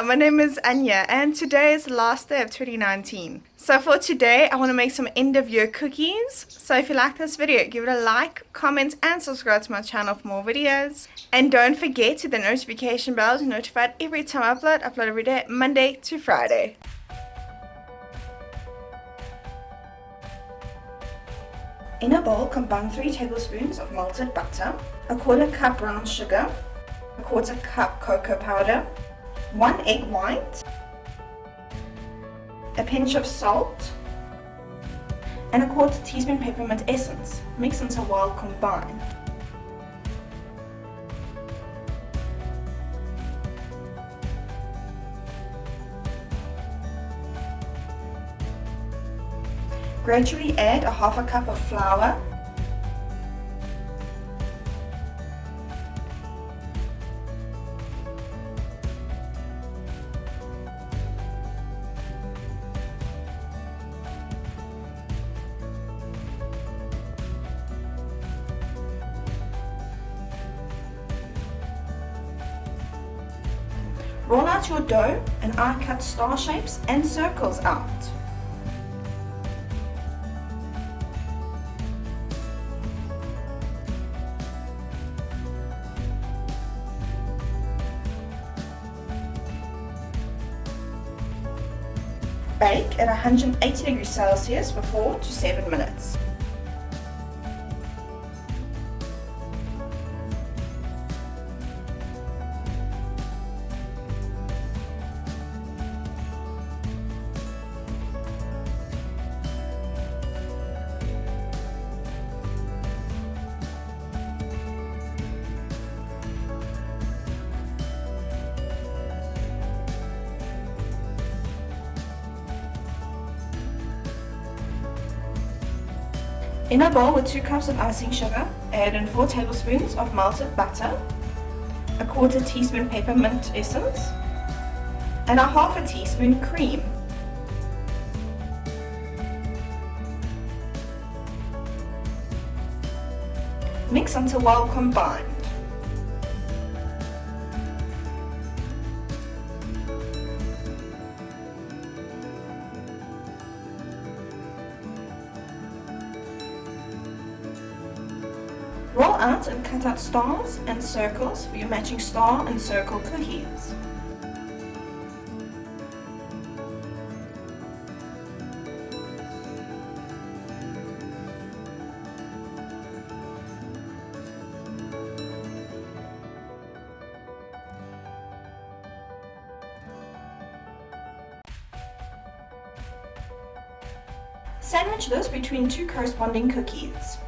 my name is Anya and today is the last day of 2019. So for today, I want to make some end of year cookies. So if you like this video, give it a like, comment and subscribe to my channel for more videos. And don't forget to hit the notification bell to be notified every time I upload every day, Monday to Friday. In a bowl, combine 3 tablespoons of melted butter, a 1/4 cup brown sugar, a 1/4 cup cocoa powder, 1 egg white, a pinch of salt, and a 1/4 teaspoon peppermint essence. Mix until well combined. Gradually add a 1/2 cup of flour, roll out your dough and I cut star shapes and circles out. Bake at 180 degrees Celsius for 4 to 7 minutes. In a bowl with 2 cups of icing sugar, add in 4 tablespoons of melted butter, a 1/4 teaspoon peppermint essence, and a 1/2 teaspoon cream. Mix until well combined. Roll out and cut out stars and circles for your matching star and circle cookies. Sandwich this between 2 corresponding cookies.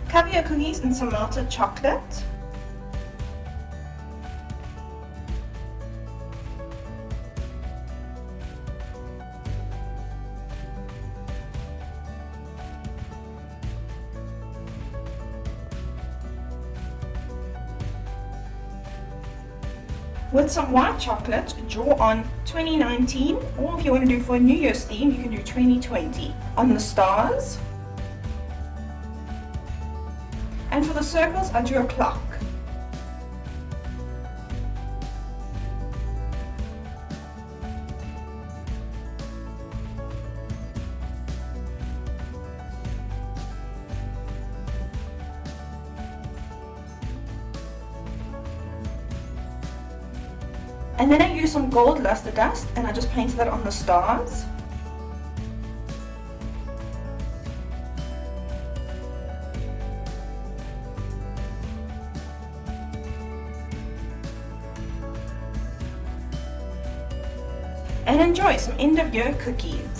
Cover your cookies in some melted chocolate. With some white chocolate, draw on 2019, or if you want to do for a New Year's theme, you can do 2020 on the stars. And for the circles, I drew a clock. And then I used some gold luster dust and I just painted that on the stars. And enjoy some end of year cookies.